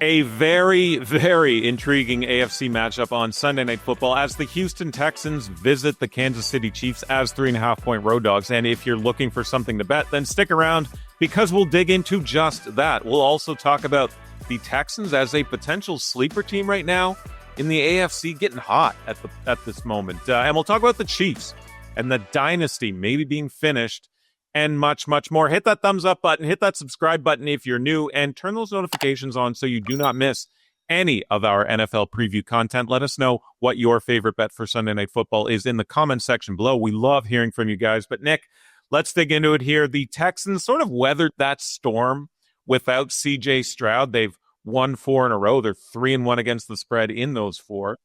A very, very intriguing AFC matchup on Sunday Night Football as the Houston Texans visit the Kansas City Chiefs as 3.5-point road dogs. And if you're looking for something to bet, then stick around because we'll dig into just that. We'll also talk about the Texans as a potential sleeper team right now in the AFC, getting hot at this moment. And we'll talk about the Chiefs and the dynasty maybe being finished, and much, much more. Hit that thumbs up button, hit that subscribe button if you're new, and turn those notifications on so you do not miss any of our NFL preview content. Let us know what your favorite bet for Sunday Night Football is in the comment section below. We love hearing from you guys. But Nick, let's dig into it here. The Texans sort of weathered that storm without CJ Stroud. They've won 4 in a row. They're 3-1 against the spread in those 4.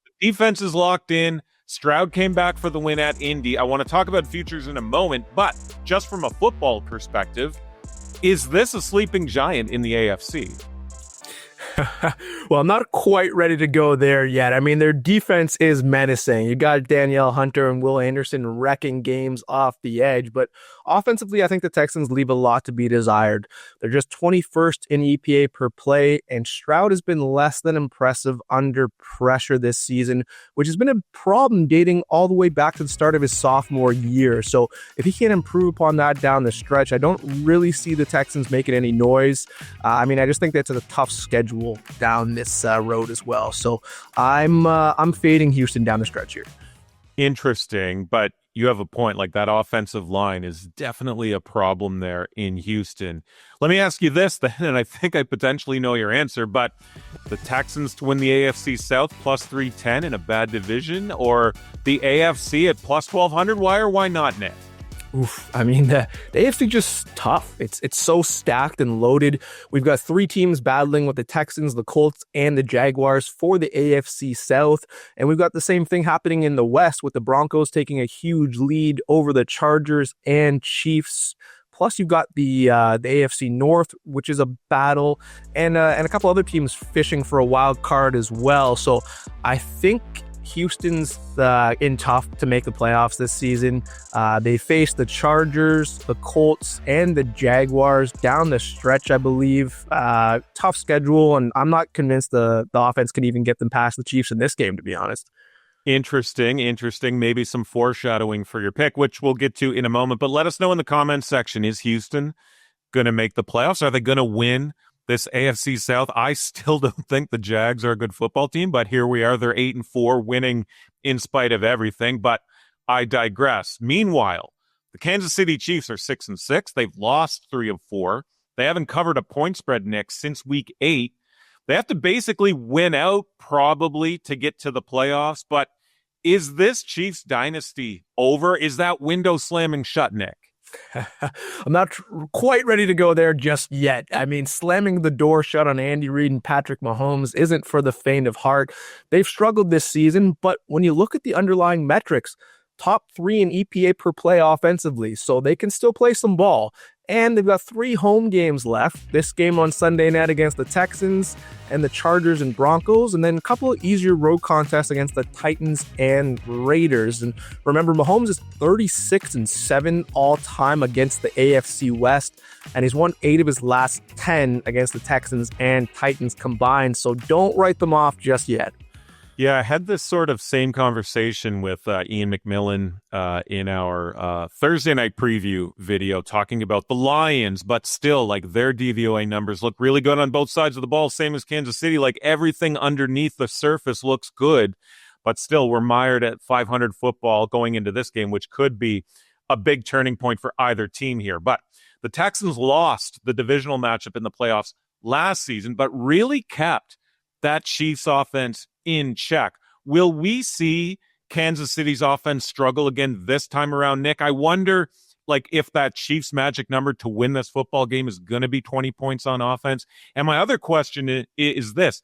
The defense is locked in. Stroud came back for the win at Indy. I want to talk about futures in a moment, but just from a football perspective, is this a sleeping giant in the AFC? Well, I'm not quite ready to go there yet. I mean, their defense is menacing. You got Danielle Hunter and Will Anderson wrecking games off the edge, but offensively, I think the Texans leave a lot to be desired. They're just 21st in EPA per play, and Stroud has been less than impressive under pressure this season, which has been a problem dating all the way back to the start of his sophomore year. So if he can't improve upon that down the stretch, I don't really see the Texans making any noise. I just think that's a tough schedule down this road as well. So I'm fading Houston down the stretch here. Interesting, but you have a point. Like, that offensive line is definitely a problem there in Houston. Let me ask you this then, and I think I potentially know your answer, but the Texans to win the AFC South plus 310 in a bad division, or the AFC at plus 1200? Why or why not, Nick? Oof. The AFC just tough. It's so stacked and loaded. We've got 3 teams battling with the Texans, the Colts, and the Jaguars for the AFC South. And we've got the same thing happening in the West with the Broncos taking a huge lead over the Chargers and Chiefs. Plus, you've got the AFC North, which is a battle, and a couple other teams fishing for a wild card as well. So I think Houston's in tough to make the playoffs this season. They face the Chargers, the Colts, and the Jaguars down the stretch, I believe. Tough schedule, and I'm not convinced the offense can even get them past the Chiefs in this game, to be honest. Interesting. Maybe some foreshadowing for your pick, which we'll get to in a moment. But let us know in the comments section, is Houston going to make the playoffs? Are they going to win this AFC South? I still don't think the Jags are a good football team, but here we are. They're 8-4, winning in spite of everything. But I digress. Meanwhile, the Kansas City Chiefs are 6-6. They've lost 3 of 4. They haven't covered a point spread, Nick, since week 8. They have to basically win out probably to get to the playoffs. But is this Chiefs dynasty over? Is that window slamming shut, Nick? I'm not quite ready to go there just yet. Slamming the door shut on Andy Reid and Patrick Mahomes isn't for the faint of heart. They've struggled this season, but when you look at the underlying metrics, top 3 in EPA per play offensively, so they can still play some ball. And they've got 3 home games left. This game on Sunday night against the Texans and the Chargers and Broncos, and then a couple of easier road contests against the Titans and Raiders. And remember, Mahomes is 36-7 all-time against the AFC West, and he's won 8 of his last 10 against the Texans and Titans combined, so don't write them off just yet. Yeah, I had this sort of same conversation with Ian McMillan in our Thursday night preview video, talking about the Lions, but still, like, their DVOA numbers look really good on both sides of the ball, same as Kansas City. Like, everything underneath the surface looks good, but still, we're mired at 500 football going into this game, which could be a big turning point for either team here. But the Texans lost the divisional matchup in the playoffs last season, but really kept that Chiefs offense in check. Will we see Kansas City's offense struggle again this time around, Nick? I wonder, like, if that Chiefs magic number to win this football game is going to be 20 points on offense. And my other question is this.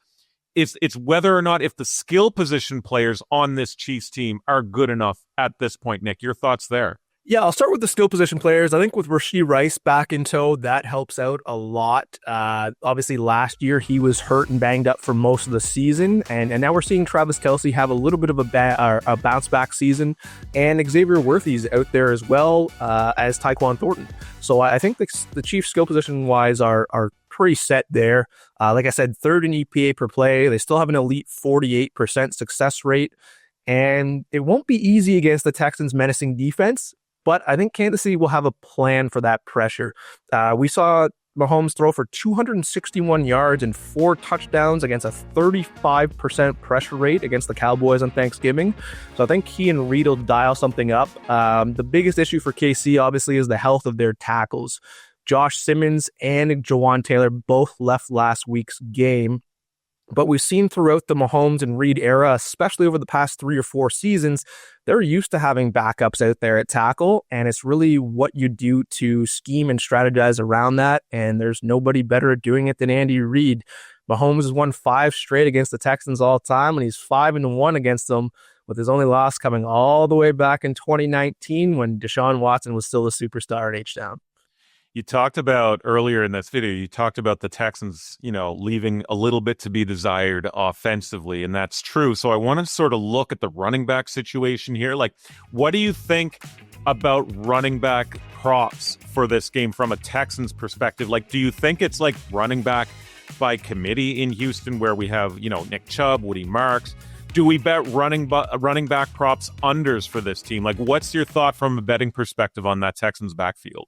It's whether or not if the skill position players on this Chiefs team are good enough at this point, Nick. Your thoughts there? Yeah, I'll start with the skill position players. I think with Rashee Rice back in tow, that helps out a lot. Obviously, last year he was hurt and banged up for most of the season, and now we're seeing Travis Kelce have a little bit of a bounce back season, and Xavier Worthy's out there as well as Tyquan Thornton. So I think the Chiefs skill position wise are pretty set there. Like I said, third in EPA per play. They still have an elite 48% success rate. And it won't be easy against the Texans' menacing defense, but I think Kansas City will have a plan for that pressure. We saw Mahomes throw for 261 yards and 4 touchdowns against a 35% pressure rate against the Cowboys on Thanksgiving. So I think he and Reed will dial something up. The biggest issue for KC, obviously, is the health of their tackles. Josh Simmons and Jawan Taylor both left last week's game. But we've seen throughout the Mahomes and Reed era, especially over the past 3 or 4 seasons, they're used to having backups out there at tackle, and it's really what you do to scheme and strategize around that, and there's nobody better at doing it than Andy Reid. Mahomes has won 5 straight against the Texans all time, and he's 5-1 against them, with his only loss coming all the way back in 2019 when Deshaun Watson was still a superstar at H-Town. You talked about earlier in this video, you talked about the Texans, leaving a little bit to be desired offensively, and that's true. So I want to sort of look at the running back situation here. Like, what do you think about running back props for this game from a Texans perspective? Like, do you think it's like running back by committee in Houston where we have, Nick Chubb, Woody Marks? Do we bet running back props unders for this team? Like, what's your thought from a betting perspective on that Texans backfield?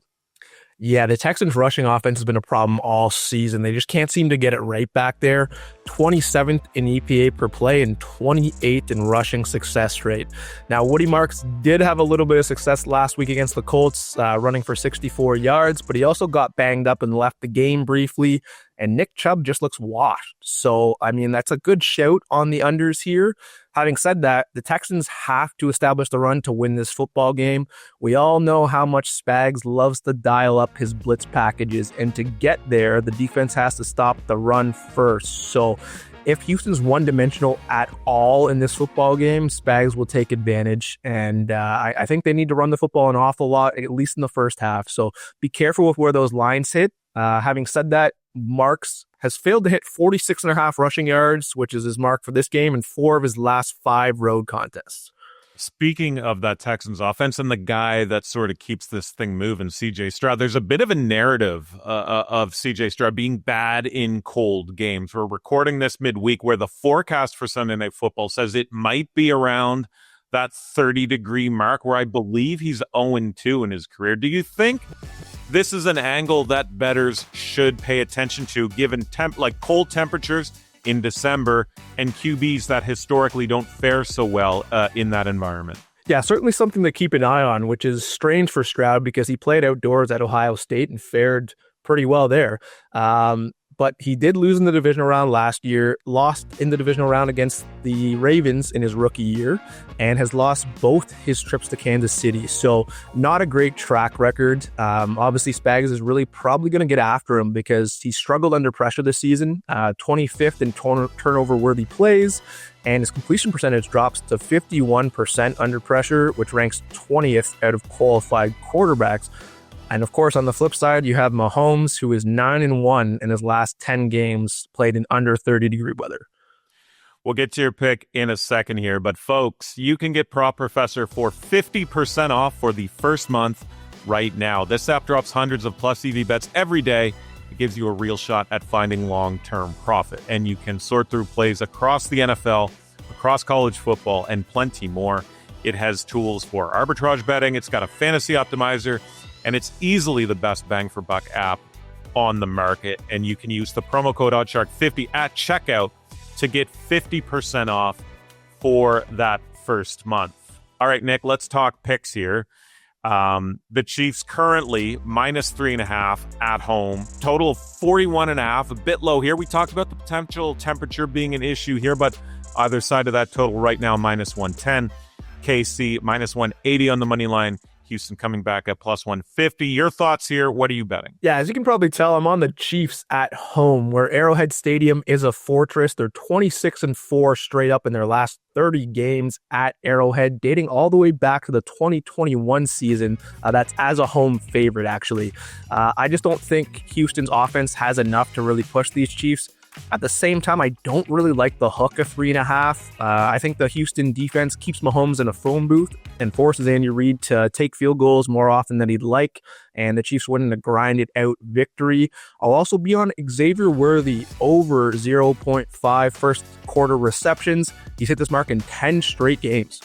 Yeah, the Texans' rushing offense has been a problem all season. They just can't seem to get it right back there. 27th in EPA per play and 28th in rushing success rate. Now, Woody Marks did have a little bit of success last week against the Colts, running for 64 yards, but he also got banged up and left the game briefly. And Nick Chubb just looks washed. So, that's a good shout on the unders here. Having said that, the Texans have to establish the run to win this football game. We all know how much Spags loves to dial up his blitz packages. And to get there, the defense has to stop the run first. So if Houston's one-dimensional at all in this football game, Spags will take advantage. And I think they need to run the football an awful lot, at least in the first half. So be careful with where those lines hit. Having said that, Marks has failed to hit 46.5 rushing yards, which is his mark for this game, in 4 of his last 5 road contests. Speaking of that Texans offense and the guy that sort of keeps this thing moving, CJ Stroud, there's a bit of a narrative of CJ Stroud being bad in cold games. We're recording this midweek where the forecast for Sunday Night Football says it might be around that 30-degree mark, where I believe he's 0-2 in his career. Do you think this is an angle that bettors should pay attention to, given cold temperatures in December and QBs that historically don't fare so well in that environment? Yeah, certainly something to keep an eye on, which is strange for Stroud because he played outdoors at Ohio State and fared pretty well there. But he did lose in the divisional round last year, lost in the divisional round against the Ravens in his rookie year, and has lost both his trips to Kansas City. So not a great track record. Obviously, Spags is really probably going to get after him because he struggled under pressure this season, 25th in turnover-worthy plays, and his completion percentage drops to 51% under pressure, which ranks 20th out of qualified quarterbacks. And of course, on the flip side, you have Mahomes, who is 9-1 in his last 10 games played in under 30-degree weather. We'll get to your pick in a second here, but folks, you can get Prop Professor for 50% off for the first month right now. This app drops hundreds of plus EV bets every day. It gives you a real shot at finding long-term profit, and you can sort through plays across the NFL, across college football, and plenty more. It has tools for arbitrage betting. It's got a fantasy optimizer, and it's easily the best bang for buck app on the market. And you can use the promo code OddsShark50 at checkout to get 50% off for that first month. All right, Nick, let's talk picks here. The Chiefs currently -3.5 at home. Total of 41.5, a bit low here. We talked about the potential temperature being an issue here, but either side of that total right now, -110. KC -180 on the money line. Houston coming back at +150. Your thoughts here? What are you betting? Yeah, as you can probably tell, I'm on the Chiefs at home, where Arrowhead Stadium is a fortress. They're 26-4 straight up in their last 30 games at Arrowhead, dating all the way back to the 2021 season. That's as a home favorite, actually. I just don't think Houston's offense has enough to really push these Chiefs. At the same time, I don't really like the hook of 3.5. I think the Houston defense keeps Mahomes in a phone booth and forces Andy Reid to take field goals more often than he'd like, and the Chiefs win in a grinded out victory. I'll also be on Xavier Worthy over 0.5 first quarter receptions. He's hit this mark in 10 straight games.